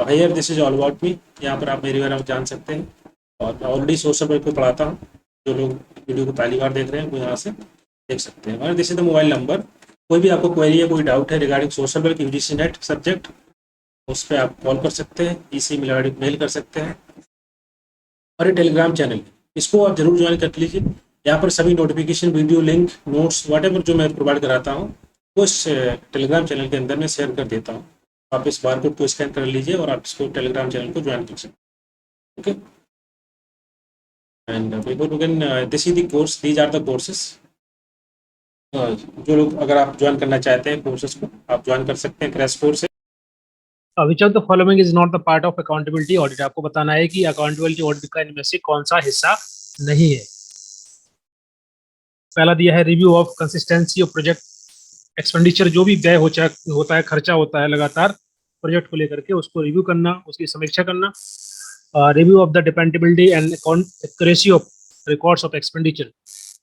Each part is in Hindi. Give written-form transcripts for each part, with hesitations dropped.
Hire this is all about me. यहाँ पर आप मेरे बारे में जान सकते हैं, और मैं ऑलरेडी सोशल वर्क को पढ़ाता हूँ। जो लोग वीडियो को पहली बार देख रहे हैं वो यहाँ से देख सकते हैं। और this is the mobile number. कोई भी आपको क्वेरी है, कोई डाउट है regarding social work UGC net subject, उस पर आप कॉल कर सकते हैं, इसी मेल कर सकते हैं। और ये टेलीग्राम चैनल, इसको आप जरूर ज्वाइन कर लीजिए। यहाँ पर सभी notification, video link, notes, what जो मैं प्रोवाइड कराता हूँ वो इस टेलीग्राम चैनल के अंदर मैं शेयर कर देता हूँ। आप इस बारकोड को स्कैन कर लीजिए और आप इसको टेलीग्राम चैनल को ज्वाइन कर सकते हैं। Okay, and before begin this is the course, these are the courses. जो लोग, अगर आप ज्वाइन करना चाहते हैं कोर्सेज को, आप ज्वाइन कर सकते हैं। क्रैश कोर्स है। विच of the following is not the part of accountability audit. आपको बताना है कि अकाउंटेबिलिटी ऑडिट का इनमें से कौन सा हिस्सा नहीं है। पहला दिया है review of consistency of project expenditure. जो भी व्यय होता है, खर्चा होता है लगातार प्रोजेक्ट को लेकर के, उसको रिव्यू करना, उसकी समीक्षा करना। Review of the dependability and accuracy of records of expenditure.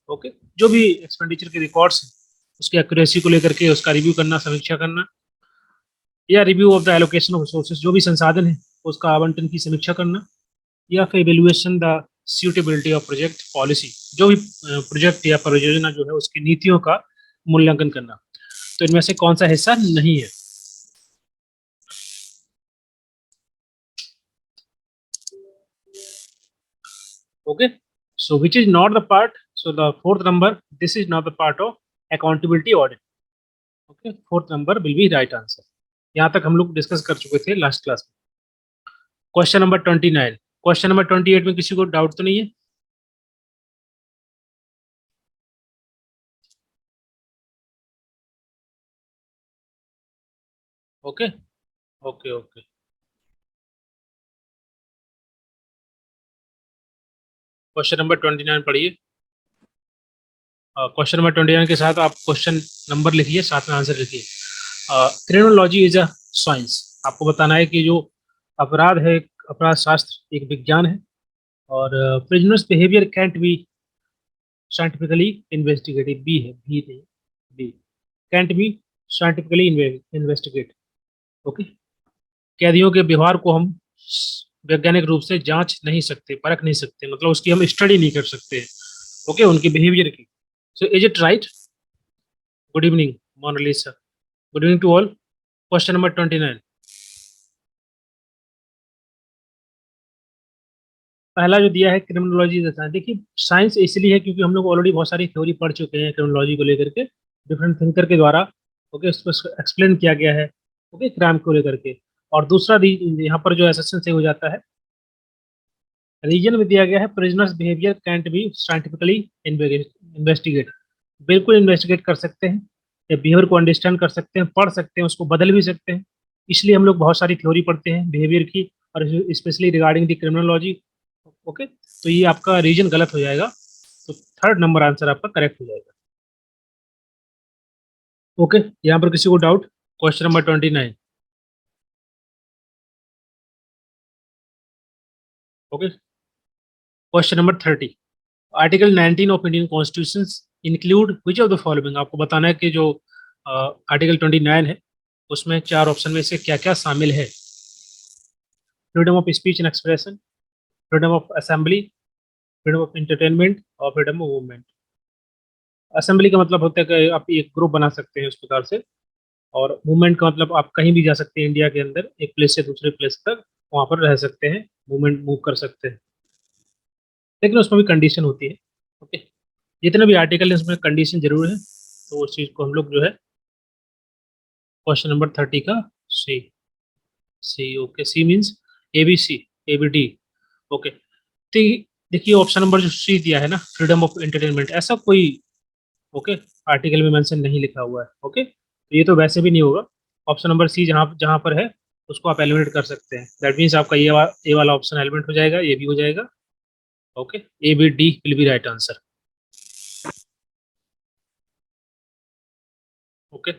Okay, जो भी एक्सपेंडिचर के रिकॉर्ड्स उसकी एक्यूरेसी को लेकर के उसका रिव्यू करना, समीक्षा करना। या review of the allocation of resources, जो भी संसाधन है उसका आवंटन की समीक्षा करना। या फिर evaluation the suitability of project policy, जो भी प्रोजेक्ट या परियोजना जो है उसकी नीतियों का मूल्यांकन करना। तो इनमें से कौन सा हिस्सा नहीं है? Okay, so which is not the part, so the fourth number, this is not the part of accountability audit. Okay, fourth number will be right answer. यहाँ तक हम लोग डिस्कस कर चुके थे लास्ट क्लास में। Question number 29। क्वेश्चन नंबर 28 में किसी को डाउट तो नहीं है? Okay okay okay, question number 29 पढ़िए। क्वेश्चन नंबर 29 के साथ आप क्वेश्चन नंबर लिखिए, साथ में आंसर लिखिए। Criminology is a science. आपको बताना है कि जो अपराध है, अपराध शास्त्र एक विज्ञान है, और prisoners behaviour can't be scientifically investigated. Be है, बी नहीं, be can't be scientifically investigate. Okay, कैदियों के व्यवहार को हम वैज्ञानिक रूप से जांच नहीं सकते, परख नहीं सकते, मतलब उसकी हम स्टडी नहीं कर सकते। ओके, उनकी बिहेवियर की। So is it right? Good evening Monalisa, good evening to all. Question number 29। पहला जो दिया है क्रिमिनोलॉजी, देखिए साइंस इसलिए है क्योंकि हम लोग ऑलरेडी बहुत सारी थ्योरी पढ़ चुके हैं क्रिमिनोलॉजी को लेकर के, डिफरेंट थिंकर के द्वारा। ओके, उसको एक्सप्लेन किया गया है, ओके, क्राइम को लेकर के। और दूसरा यहाँ पर जो एसेशन से हो जाता है, रीजन में दिया गया है prisoners behaviour can't be scientifically investigate. बिल्कुल इन्वेस्टिगेट कर सकते हैं, या बिहेवियर को अंडरस्टैंड कर सकते हैं, पढ़ सकते हैं, उसको बदल भी सकते हैं। इसलिए हम लोग बहुत सारी थ्योरी पढ़ते हैं बिहेवियर की, और specially regarding the criminology. Okay, तो ये आपका रीजन गलत हो जाएगा, तो थर्ड नंबर आंसर आपका करेक्ट हो जाएगा। ओके, यहाँ पर किसी को doubt? Question number 29। Okay, question number 30। Article 19 of Indian constitution include which of the following. आपको बताना है कि जो आर्टिकल 29 है उसमें चार ऑप्शन में से क्या क्या शामिल है। Freedom of speech and expression, freedom of assembly, freedom of entertainment, और फ्रीडम ऑफ मूवमेंट। असेंबली का मतलब होता है कि आप एक ग्रुप बना सकते हैं उस प्रकार से, और मूवमेंट का मतलब आप कहीं भी जा सकते हैं इंडिया के अंदर, एक प्लेस से दूसरे प्लेस तक वहाँ पर रह सकते हैं, मूवमेंट मूव कर सकते हैं, लेकिन उसमें भी कंडीशन होती है। ओके, जितने भी आर्टिकल है उसमें कंडीशन जरूर है, तो उस चीज़ को हम लोग जो है क्वेश्चन नंबर 30 का C, C okay, C means A B C, A B D. Okay, तो देखिए ऑप्शन नंबर जो सी दिया है ना, फ्रीडम ऑफ एंटरटेनमेंट, ऐसा कोई ओके आर्टिकल में मेंशन नहीं लिखा हुआ है। ओके, तो ये तो वैसे भी नहीं होगा। ऑप्शन नंबर सी जहाँ जहाँ पर है उसको आप एलिमिनेट कर सकते हैं। दैट मीन्स आपका ये वाला ऑप्शन एलिमिनेट हो जाएगा, ये भी हो जाएगा। Okay, A B D will be right answer. Okay,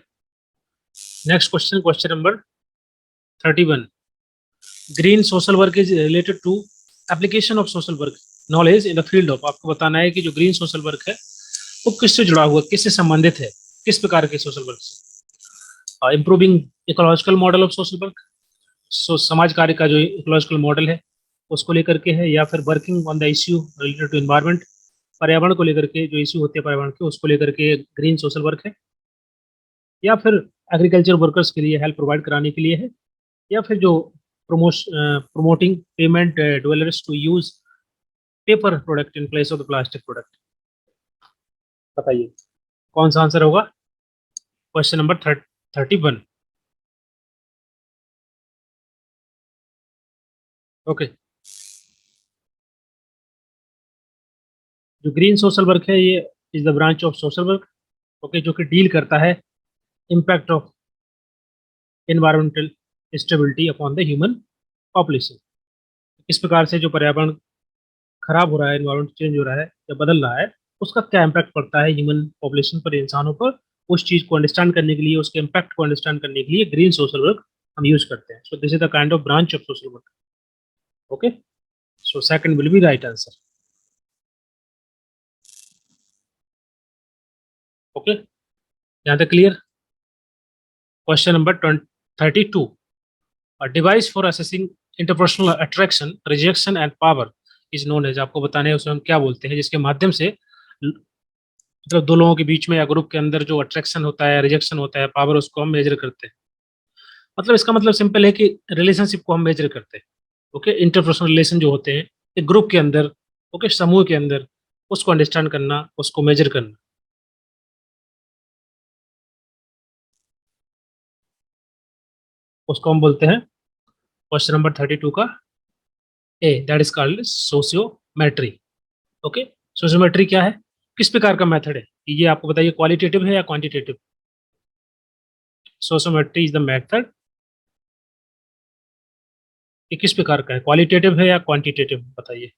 next question, question number 31। Green social work is related to application of social work knowledge in the field of. आपको बताना है कि जो ग्रीन सोशल वर्क है वो किससे जुड़ा हुआ, किससे संबंधित है, किस प्रकार के सोशल वर्क से। Improving ecological model of social work, समाज कार्य का जो इकोलॉजिकल मॉडल है उसको लेकर के है, या फिर working on the issue related to environment, पर्यावरण को लेकर के जो इश्यू होते हैं पर्यावरण के उसको लेकर के ग्रीन सोशल वर्क है, या फिर एग्रीकल्चर वर्कर्स के लिए हेल्प प्रोवाइड कराने के लिए है, या फिर जो promoting payment dwellers to use paper product in place of the plastic product। बताइए कौन सा आंसर होगा? Question number 31। ओके, जो ग्रीन सोशल वर्क है ये is the branch of social work, okay, जो कि डील करता है impact of environmental stability upon the human population. किस प्रकार से जो पर्यावरण खराब हो रहा है, एनवायरमेंट चेंज हो रहा है या बदल रहा है, उसका क्या इम्पैक्ट पड़ता है ह्यूमन पॉपुलेशन पर, इंसानों पर, उस चीज को अंडरस्टैंड करने के लिए, उसके इम्पैक्ट को अंडरस्टैंड करने के लिए ग्रीन सोशल वर्क हम यूज करते हैं। So this is the kind of branch of social work. Okay, so second will be right answer. Okay, यहाँ तक clear? Question number 32। A device for assessing interpersonal attraction, rejection and power is known as, आपको बताने हैं उसे हम क्या बोलते हैं, जिसके माध्यम से मतलब दो लोगों के बीच में या ग्रुप के अंदर जो अट्रैक्शन होता है, रिजेक्शन होता है, पावर, उसको हम मेजर करते हैं। मतलब इसका मतलब सिंपल है कि रिलेशनशिप को हम मेजर करते हैं। ओके, इंटरपर्सनल रिलेशन जो होते हैं एक ग्रुप के अंदर, ओके, समूह के अंदर, उसको अंडरस्टैंड करना, उसको मेजर करना। उसको हम बोलते हैं क्वेश्चन नंबर 32 का A, that is called sociometry. Okay, sociometry क्या है, किस प्रकार का मेथड है ये आपको बताइए, क्वालिटेटिव है या quantitative? Sociometry is the method, ये किस प्रकार का है, क्वालिटेटिव है या क्वांटिटेटिव, बताइए।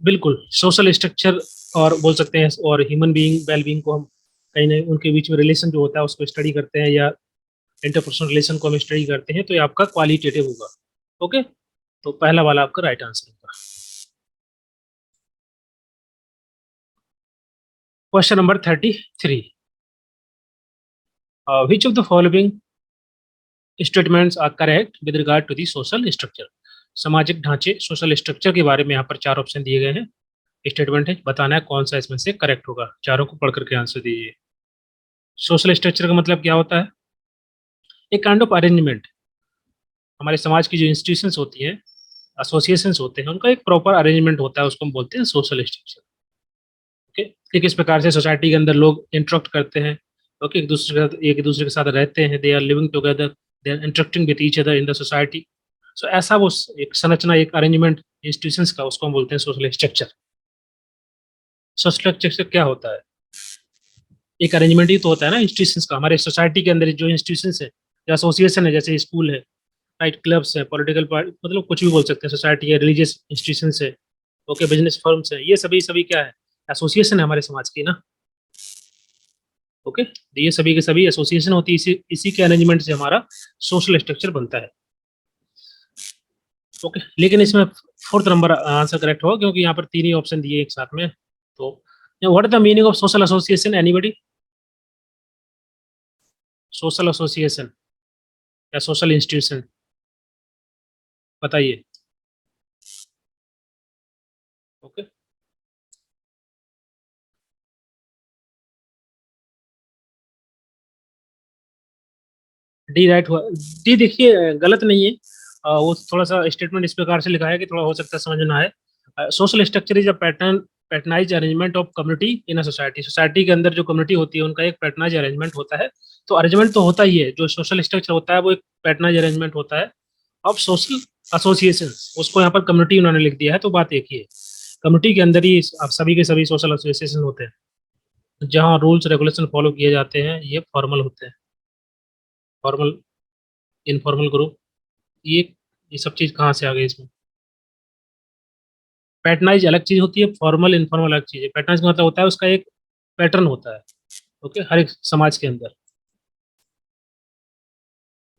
बिल्कुल, सोशल स्ट्रक्चर और बोल सकते हैं, और ह्यूमन बीइंग वेल बीइंग को हम कहीं ना उनके बीच में रिलेशन जो होता है उसको स्टडी करते हैं, या इंटरपर्सनल रिलेशन को हम स्टडी करते हैं, तो ये आपका क्वालिटेटिव होगा। ओके, तो पहला वाला आपका राइट आंसर होगा। Question number 33। Which of the following statements are correct with regard to the social structure? सामाजिक ढांचे, सोशल स्ट्रक्चर के बारे में यहाँ पर चार ऑप्शन दिए गए हैं, स्टेटमेंट है, बताना है कौन सा इसमें से करेक्ट होगा। चारों को पढ़ करके आंसर दीजिए। सोशल स्ट्रक्चर का मतलब क्या होता है? एक काइंड ऑफ अरेंजमेंट, हमारे समाज की जो इंस्टीट्यूशंस होती हैं, एसोसिएशंस होते हैं, उनका एक प्रॉपर अरेंजमेंट होता है, उसको हम बोलते हैं सोशल स्ट्रक्चर। ओके, कि किस प्रकार से सोसाइटी के अंदर लोग इंटरेक्ट करते हैं, ओके, एक दूसरे के साथ रहते हैं, they are living together, they are interacting with each other in the society. So ऐसा वो एक संरचना, एक अरेंजमेंट इंस्टीट्यूशंस का, उसको हम बोलते हैं सोशल स्ट्रक्चर। सोशल स्ट्रक्चर क्या होता है? एक अरेंजमेंट ही तो होता है ना इंस्टीट्यूशंस का, हमारे सोसाइटी के अंदर जो इंस्टीट्यूशंस है या एसोसिएशन है, जैसे स्कूल है, राइट, क्लब्स है, पॉलिटिकल पार्टी, मतलब कुछ भी बोल सकते हैं, सोसाइटी है, रिलीजियस इंस्टीट्यूशंस है, ओके, बिजनेस फर्म्स है, ये सभी सभी क्या है, एसोसिएशन है हमारे समाज की ना। ओके, तो ये सभी के सभी एसोसिएशन होती है, इसी इसी के अरेंजमेंट से हमारा सोशल स्ट्रक्चर बनता है। ओके, लेकिन इसमें फोर्थ नंबर आंसर करेक्ट होगा, क्योंकि यहाँ पर तीन ही ऑप्शन दिए एक साथ में। तो what is the meaning of social association, anybody? Social association या सोशल इंस्टीट्यूशन, बताइए। ओके, डी राइट हुआ। डी देखिए गलत नहीं है, वो थोड़ा सा स्टेटमेंट इस प्रकार से लिखा है कि थोड़ा हो सकता है समझ ना आए। Social structure is a patronise arrangement of community in a society. Society के अंदर जो कम्युनिटी होती है उनका एक पैटर्नाइज अरेंजमेंट होता है। तो अरेंजमेंट तो होता ही है, जो सोशल स्ट्रक्चर होता है वो एक पैटर्नाइज अरेंजमेंट होता है ऑफ सोशल एसोसिएशन। उसको यहाँ पर कम्युनिटी उन्होंने लिख दिया है, तो बात एक ही है, कम्युनिटी के अंदर ही आप सभी के सभी सोशल एसोसिएशन होते हैं, जहाँ रूल्स रेगुलेशन फॉलो किए जाते हैं, ये फॉर्मल होते हैं, फॉर्मल, इनफॉर्मल ग्रुप, ये सब चीज कहाँ से आ गई इसमें? पैटर्नाइज अलग चीज होती है, फॉर्मल इनफॉर्मल अलग चीज है। पैटर्नाइज का मतलब होता है उसका एक पैटर्न होता है, ओके, हर एक समाज के अंदर।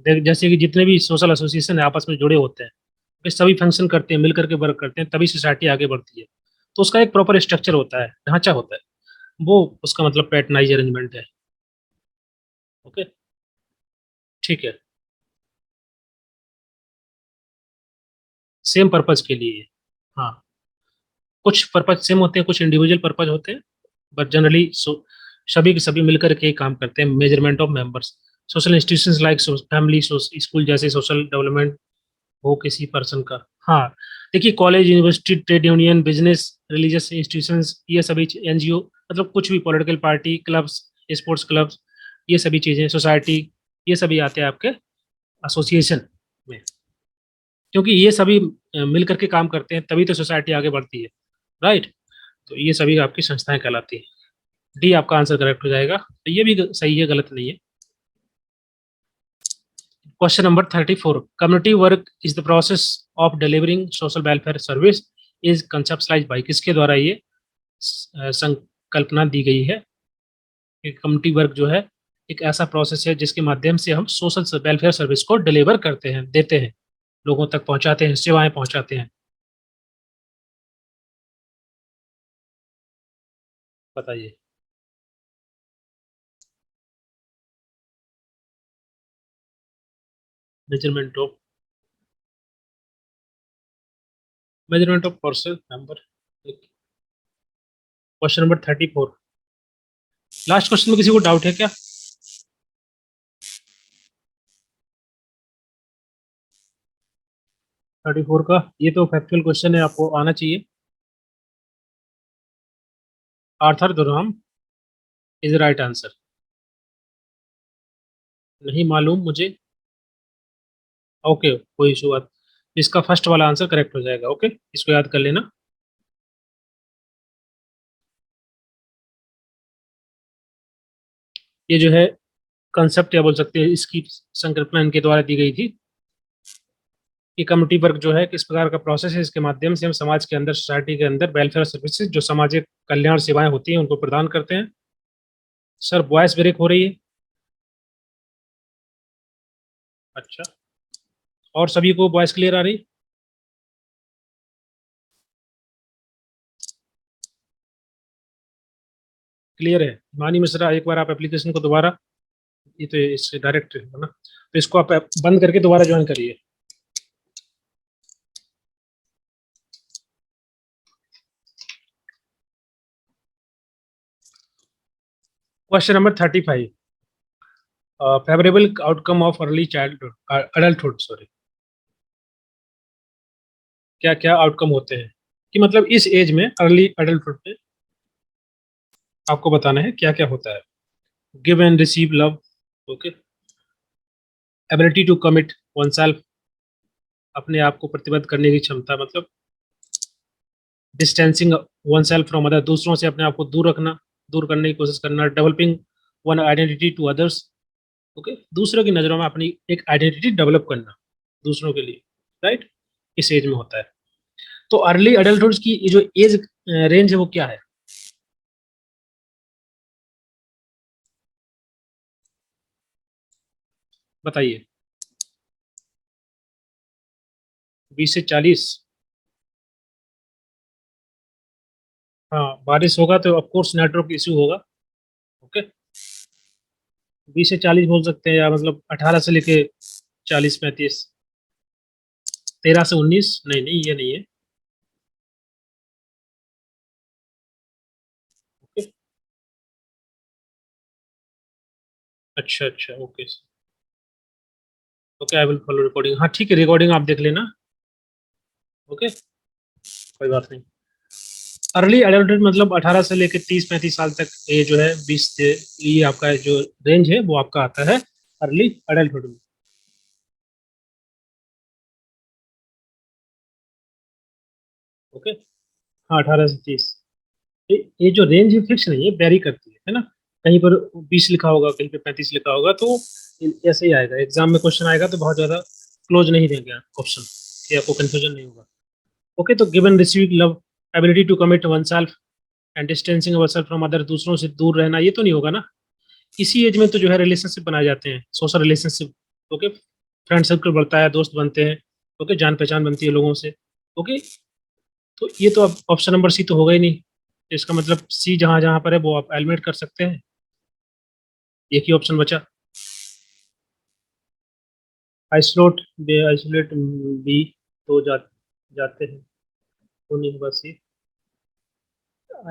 जैसे कि जितने भी सोशल एसोसिएशन है आपस में जुड़े होते हैं, वे सभी फंक्शन करते हैं, मिल करके वर्क करते हैं, तभी सोसाइटी आगे बढ़ती है। तो उसका एक प्रॉपर स्ट्रक्चर होता है, ढांचा होता है, वो उसका मतलब पैटर्नाइज अरेंजमेंट है। ओके, ठीक है, सेम पर्पज के लिए। हाँ, कुछ पर्पज सेम होते हैं, कुछ इंडिविजुअल पर्पज होते हैं, बट जनरली सभी के सभी मिलकर के काम करते हैं। Measurement of members, social institutions like family, school जैसे सोशल डेवलपमेंट हो किसी पर्सन का। हाँ, देखिए college, university, trade union, business, religious institutions, ये सभी एनजीओ, मतलब कुछ भी political party, clubs, sports clubs, ये सभी चीज़ें, सोसाइटी, ये सभी आते हैं आपके एसोसिएशन में, क्योंकि ये सभी मिल करके काम करते हैं, तभी तो सोसाइटी आगे बढ़ती है, राइट। तो ये सभी आपकी संस्थाएं कहलाती हैं। डी आपका आंसर करेक्ट हो जाएगा, तो ये भी सही है, गलत नहीं है। Question number 34, community work is the process of delivering social welfare service is conceptualized by, किसके द्वारा ये संकल्पना दी गई है कि कम्युनिटी वर्क जो है एक ऐसा प्रोसेस है जिसके माध्यम से हम सोशल वेलफेयर सर्विस को डिलीवर करते हैं, देते हैं, लोगों तक पहुंचाते हैं, सेवाएं पहुंचाते हैं। बताइए। Measurement of measurement of person number. Question number 34, last question में किसी को डाउट है क्या? 34 का ये तो फैक्चुअल क्वेश्चन है, आपको आना चाहिए। Arthur दुरहम is right answer. नहीं मालूम मुझे। ओके, कोई इशू बात, इसका फर्स्ट वाला आंसर करेक्ट हो जाएगा। ओके, इसको याद कर लेना। ये जो है कंसेप्ट, या बोल सकते हैं इसकी संकल्पना इनके द्वारा दी गई थी कि कम्युनिटी वर्क जो है किस प्रकार का प्रोसेस है, इसके माध्यम से हम समाज के अंदर, सोसाइटी के अंदर वेलफेयर सर्विसेज, जो सामाजिक कल्याण सेवाएं होती हैं, उनको प्रदान करते हैं। सर वॉइस ब्रेक हो रही है। अच्छा, और सभी को वॉइस क्लियर आ रही? क्लियर है? मानी मिश्रा, एक बार आप एप्लीकेशन को दोबारा, ये तो इससे डायरेक्ट है ना, तो इसको आप बंद करके दोबारा ज्वाइन करिए। Question number 35, favourable outcome of early childhood adulthood, sorry, क्या क्या आउटकम होते हैं, कि मतलब इस एज में, अर्ली अडल्टहुड में आपको बताना है क्या क्या होता है। Give and receive love, okay, ability to commit oneself, अपने आप को प्रतिबद्ध करने की क्षमता, मतलब distancing oneself from other, दूसरों से अपने आप को दूर रखना, दूर करने की कोशिश करना। Developing one identity to others, okay, दूसरों की नज़रों में अपनी एक आइडेंटिटी डेवलप करना दूसरों के लिए, राइट, इस एज में होता है। तो अर्ली अडल्टहुड की जो एज रेंज है वो क्या है? बताइए। 20 से 40। हाँ, बारिश होगा तो ऑफकोर्स नेटवर्क इशू होगा। ओके, 20 से 40 बोल सकते हैं, या मतलब 18 से लेके 40-35। 13 से 19, नहीं नहीं, ये नहीं है। ओके, अच्छा अच्छा, okay okay, I will follow recording. हाँ ठीक है, रिकॉर्डिंग आप देख लेना। ओके, कोई बात नहीं। अर्ली अडल्टहुड मतलब 18 से लेकर 30-35 साल तक, ये जो है 20 से, ये आपका जो रेंज है वो आपका आता है अर्ली अडल्टहुड में। ओके, हाँ, 18 से 30। ये जो रेंज है फिक्स नहीं है, वेरी करती है ना। कहीं पर 20 लिखा होगा, कहीं पे 35 लिखा होगा, तो ऐसे ही आएगा। एग्जाम में क्वेश्चन आएगा तो बहुत ज्यादा क्लोज नहीं देंगे ऑप्शन, कि आपको कंफ्यूजन नहीं होगा। ओके, तो given receive love, ability to commit oneself and distancing our self from other, दूसरों से दूर रहना, ये तो नहीं होगा ना। इसी एज में तो जो है रिलेशनशिप बनाए जाते हैं, social relationship. Okay, friend circle बढ़ता है, दोस्त बनते हैं। ओके, जान पहचान बनती है लोगों से। ओके, तो ये तो अब ऑप्शन नंबर सी तो होगा ही नहीं, तो इसका मतलब सी जहाँ जहाँ पर है वो आप एलिमिनेट कर सकते हैं। एक ही ऑप्शन बचा। आइसोलेट बी तो जाते हैं, तो नहीं होगा सी।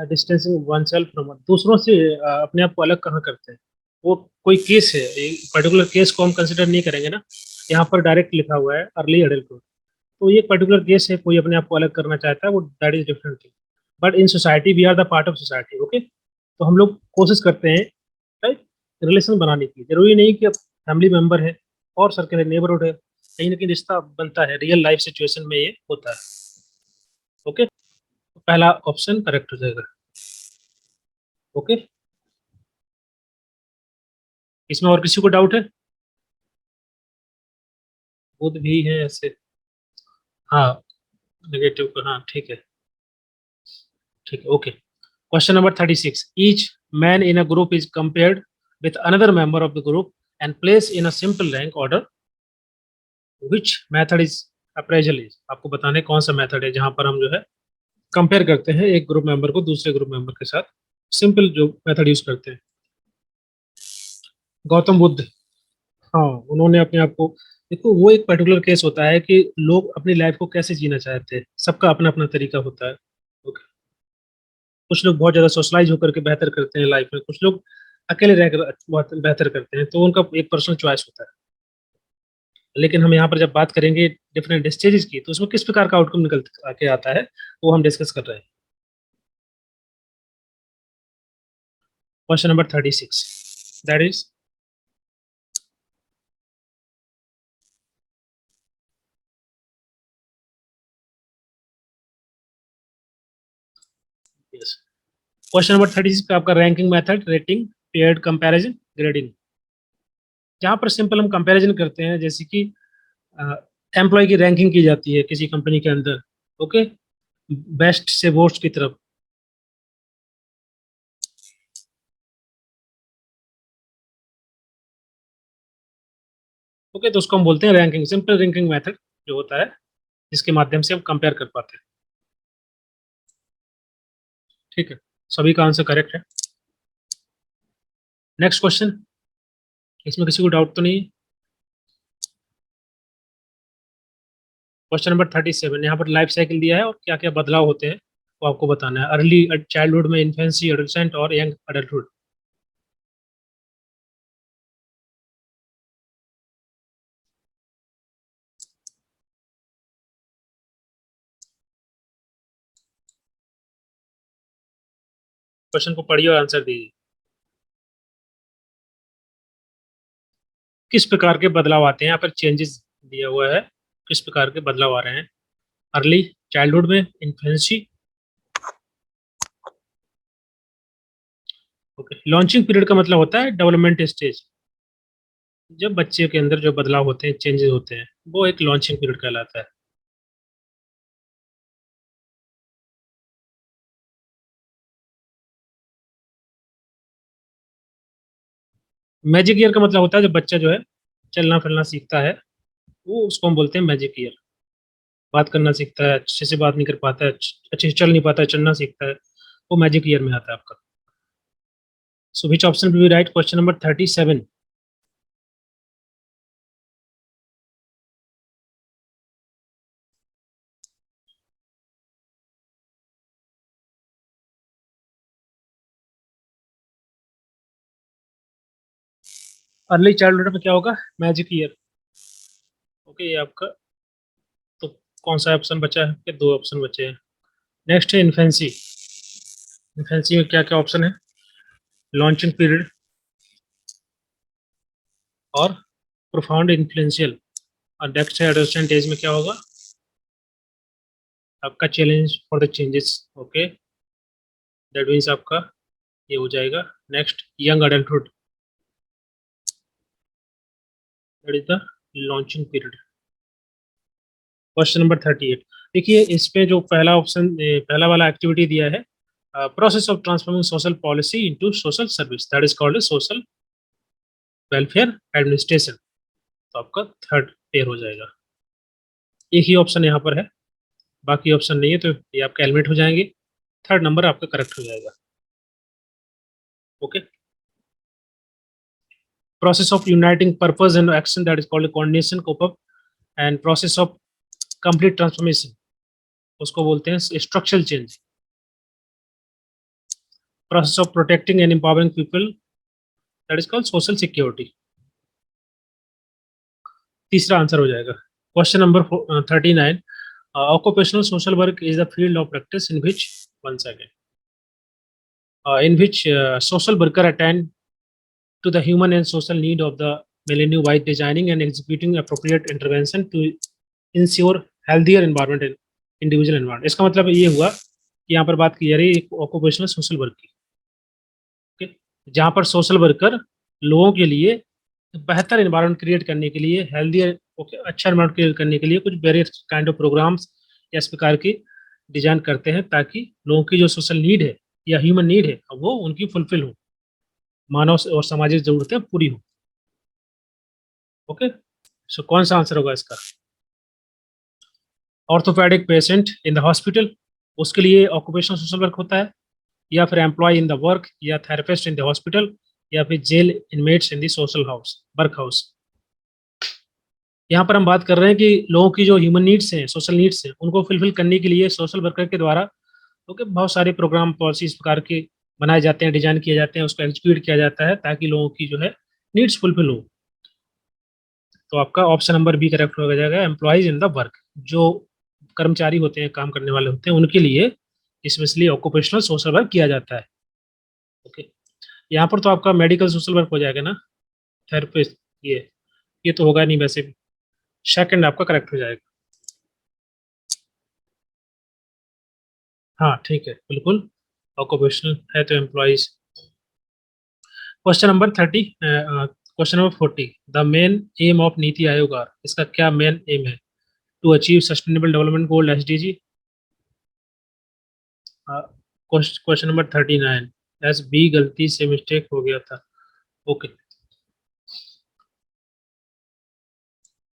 डिस्टेंसिंग वन सेल्फ फ्रॉम, दूसरों से अपने आप को अलग कहाँ करते हैं, वो कोई केस है, पर्टिकुलर केस को हम कंसिडर नहीं करेंगे ना। यहाँ पर डायरेक्ट लिखा हुआ है अर्ली एडल्टहुड, तो ये पर्टिकुलर केस है, कोई अपने आप को अलग करना चाहता है, वो that is different thing. But in society we are the part of society, okay. तो हम लोग कोशिश करते हैं, राइट, रिलेशन बनाने की। जरूरी नहीं कि अब फैमिली मेंबर है और सर के नेबरहुड है, कहीं ना कहीं रिश्ता बनता है, रियल लाइफ सिचुएशन में ये होता है, ओके। तो पहला ऑप्शन करेक्ट हो जाएगा, ओके। इसमें और किसी को डाउट है? खुद भी है ऐसे, हाँ, नेगेटिव का, हाँ ठीक है, ठीक है, okay. Question number 36, each man in a group is compared with another member of the group and place in a simple rank order, which method is appraisal is, आपको बताने कौन सा मेथड है जहां पर हम जो है कंपेयर करते हैं एक ग्रुप मेंबर को दूसरे ग्रुप मेंबर के साथ, सिंपल जो मेथड यूज करते हैं। गौतम बुद्ध, हाँ, उन्होंने अपने आप को, देखो वो एक पर्टिकुलर केस होता है कि लोग अपनी लाइफ को कैसे जीना चाहते हैं, सबका अपना अपना तरीका होता है, ओके। कुछ लोग बहुत ज्यादा सोशलाइज होकर के बेहतर करते हैं लाइफ में, कुछ लोग अकेले रहकर बहुत बेहतर करते हैं, तो उनका एक पर्सनल चॉइस होता है। लेकिन हम यहाँ पर जब बात करेंगे डिफरेंट स्टेजेस की, तो उसमें किस प्रकार का आउटकम निकल के आता है, वो हम डिस्कस कर रहे हैं। Question number 36, that is, yes, question number 36 पे आपका ranking method, rating, paired comparison, grading. जहाँ पर सिंपल हम कंपैरिजन करते हैं, जैसे कि एम्प्लॉय की रैंकिंग की जाती है किसी कंपनी के अंदर, ओके, बेस्ट से वर्स्ट की तरफ, ओके। तो उसको हम बोलते हैं रैंकिंग, सिंपल रैंकिंग मेथड जो होता है, जिसके माध्यम से हम कंपेयर कर पाते हैं, ठीक है। सभी का आंसर करेक्ट है। नेक्स्ट क्वेश्चन, इसमें किसी को डाउट तो नहीं? क्वेश्चन नंबर 37, यहाँ पर लाइफ साइकिल दिया है और क्या क्या बदलाव होते हैं वो आपको बताना है, अर्ली चाइल्डहुड में, इन्फेंसी, एडोलसेंट और यंग अडल्टहुड। क्वेश्चन को पढ़िए और आंसर दीजिए। किस प्रकार के बदलाव आते हैं, यहाँ पर चेंजेस दिया हुआ है, किस प्रकार के बदलाव आ रहे हैं अर्ली चाइल्डहुड में, इन्फेंसी, ओके। लॉन्चिंग पीरियड का मतलब होता है डेवलपमेंट स्टेज, जब बच्चे के अंदर जो बदलाव होते हैं, चेंजेस होते हैं, वो एक लॉन्चिंग पीरियड कहलाता है। मैजिक ईयर का मतलब होता है जब बच्चा जो है चलना फिरना सीखता है, वो उसको हम बोलते हैं मैजिक ईयर। बात करना सीखता है, अच्छे से बात नहीं कर पाता है, अच्छे से चल नहीं पाता है, चलना सीखता है, वो मैजिक ईयर में आता है आपका। So which option will be right, question number 37। Early childhood में क्या होगा, मैजिक ईयर, ओके। ये आपका, तो कौन सा ऑप्शन बचा है, कि दो ऑप्शन बचे हैं। नेक्स्ट है इन्फेंसी। इन्फेंसी में क्या क्या ऑप्शन है, लॉन्चिंग पीरियड और प्रोफाउंड इन्फ्लुएंशियल। और नेक्स्ट है एडोलसेंट एज में क्या होगा आपका, challenge for the changes, okay. That means आपका ये हो जाएगा। Next young adulthood, that is the launching period. Question number 38, देखिए इस पे जो पहला ऑप्शन, पहला वाला एक्टिविटी दिया है, process of transforming social policy into social service, that is called social welfare administration. तो आपका थर्ड पेयर हो जाएगा। एक ही ऑप्शन यहाँ पर है, बाकी ऑप्शन नहीं है, तो ये आपका एलिमिनेट हो जाएंगे, थर्ड नंबर आपका करेक्ट हो जाएगा, okay. process of uniting purpose and action, that is called coordination, cope up, and process of complete transformation, उसको बोलते हैं structural change. Process of protecting and empowering people, that is called social security. तीसरा आंसर हो जाएगा. Question number 39. Occupational social work is the field of practice in which, one second, in which social worker attend to the human and social need of the millennium by designing and executing appropriate intervention to ensure healthier environment and individual environment. इसका मतलब ये हुआ कि यहाँ पर बात की जा रही है ऑक्यूपेशनल सोशल वर्क की, okay? जहाँ पर सोशल वर्कर लोगों के लिए बेहतर एनवायरनमेंट क्रिएट करने के लिए, हेल्दियर अच्छा एनवायरनमेंट क्रिएट करने के लिए कुछ वेरियस काइंड ऑफ प्रोग्राम्स या इस प्रकार की डिजाइन करते हैं ताकि लोगों की जो सोशल नीड है या ह्यूमन नीड है वो उनकी फुलफिल हो, मानव और सामाजिक जरूरतें पूरी हो. ओके, सो कौन सा आंसर होगा इसका? Orthopaedic patient in the hospital, उसके लिए ऑक्यूपेशनल सोशल वर्क होता है, या फिर एम्प्लॉय इन द वर्क, या थेरेपिस्ट इन द हॉस्पिटल, या फिर jail inmates in the social house, work house. यहाँ पर हम बात कर रहे हैं कि लोगों की जो ह्यूमन नीड्स हैं, सोशल नीड्स हैं, उनको फुलफिल करने के लिए सोशल वर्कर के द्वारा बहुत सारे प्रोग्राम पॉलिसी इस प्रकार के बनाए जाते हैं, डिजाइन किए जाते हैं, उसको एग्जीक्यूट किया जाता है ताकि लोगों की जो है नीड्स फुलफिल हो. तो आपका ऑप्शन नंबर बी करेक्ट हो जाएगा, एम्प्लॉयज इन द वर्क. जो कर्मचारी होते हैं, काम करने वाले होते हैं, उनके लिए स्पेशली ऑक्यूपेशनल सोशल वर्क किया जाता है. ओके, यहाँ पर तो आपका मेडिकल सोशल वर्क हो जाएगा ना, थेरेपिस्ट, ये तो होगा नहीं वैसे भी. सेकंड आपका करेक्ट हो जाएगा. हाँ ठीक है, बिल्कुल ऑक्यूपेशनल है तो employees. Question number 30, question number 40. The main aim of NITI Aayog are, इसका क्या मेन एम है? To achieve sustainable development goal SDG. Question number 39. एस बी गलती से मिस्टेक हो गया था. ओके,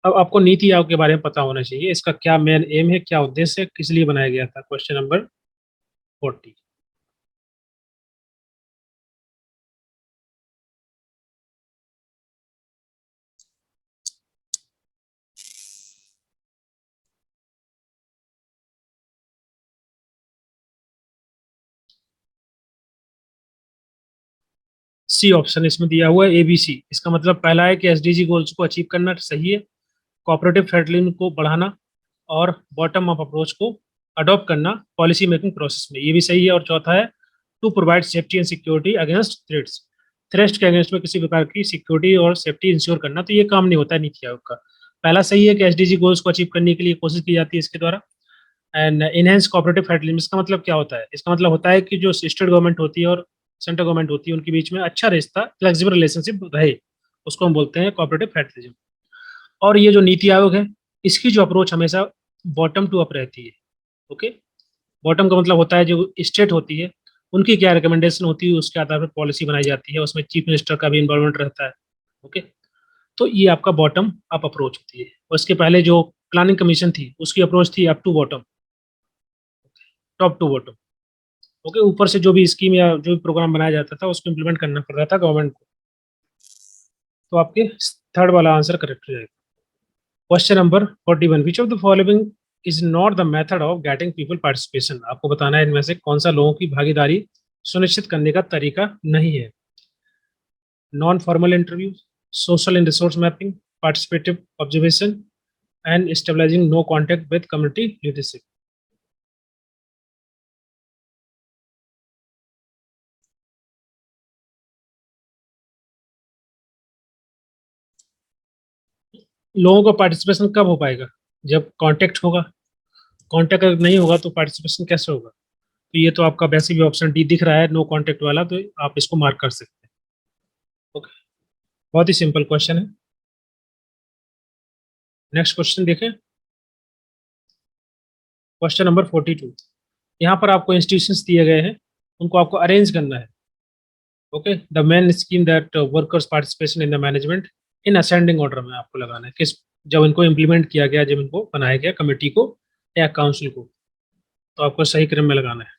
अब आपको नीति आयोग के बारे में पता होना चाहिए, इसका क्या मेन एम है, क्या उद्देश्य है, किस लिए बनाया गया था. Question number 40. सी ऑप्शन इसमें दिया हुआ है ABC. इसका मतलब पहला है कि SDG गोल्स को अचीव करना सही है, कोऑपरेटिव फेडरलिज्म को बढ़ाना और बॉटम अप अप्रोच को अडॉप्ट करना पॉलिसी मेकिंग प्रोसेस में, ये भी सही है. और चौथा है to provide safety and security against threats, threats के अगेंस्ट में किसी प्रकार की सिक्योरिटी और सेफ्टी इंश्योर करना. तो ये काम नहीं होता है नीति आयोग का. पहला सही है कि SDG गोल्स को अचीव करने के लिए कोशिश की जाती है इसके द्वारा. एंड इनहेंस कोऑपरेटिव फेडरलिज्म, इसका मतलब क्या होता है? इसका मतलब होता है कि जो स्टेट गवर्नमेंट होती है और सेंट्रल गवर्नमेंट होती है उनके बीच में अच्छा रिश्ता, फ्लेक्सिबल रिलेशनशिप रहे, उसको हम बोलते हैं कोऑपरेटिव फेडरलिज्म. और ये जो नीति आयोग है, इसकी जो अप्रोच हमेशा बॉटम टू अप रहती है. ओके, बॉटम का मतलब होता है जो स्टेट होती है उनकी क्या रिकमेंडेशन होती है, उसके आधार पर पॉलिसी बनाई जाती है, उसमें चीफ मिनिस्टर का भी इन्वॉल्वमेंट रहता है. ओके, तो ये आपका बॉटम अप अप्रोच होती है. और इसके पहले जो प्लानिंग कमीशन थी उसकी अप्रोच थी up to bottom, top to bottom. Okay, ऊपर से जो भी स्कीम या जो भी प्रोग्राम बनाया जाता था उसको इम्प्लीमेंट करना पड़ता था गवर्नमेंट को. तो आपके थर्ड वाला आंसर करेक्ट हो जाएगा. Question number 41. Which of the following is not the method of getting people participation. आपको बताना है इनमें से कौन सा लोगों की भागीदारी सुनिश्चित करने का तरीका नहीं है. Non formal interview, social and resource mapping, participative observation and stabilising no contact with community leadership. लोगों का पार्टिसिपेशन कब हो पाएगा? जब कांटेक्ट होगा. कांटेक्ट अगर नहीं होगा तो पार्टिसिपेशन कैसे होगा? तो ये तो आपका वैसे भी ऑप्शन डी दिख रहा है, नो कांटेक्ट वाला, तो आप इसको मार्क कर सकते हैं. ओके, बहुत ही सिंपल क्वेश्चन है. नेक्स्ट क्वेश्चन देखें. Question number 42. यहाँ पर आपको इंस्टीट्यूशंस दिए गए हैं, उनको आपको अरेंज करना है. Okay, the main scheme that workers participation in the management in ascending order में आपको लगाना है. किस, जब इनको इम्प्लीमेंट किया गया, जब इनको बनाया गया कमेटी को या काउंसिल को, तो आपको सही क्रम में लगाना है.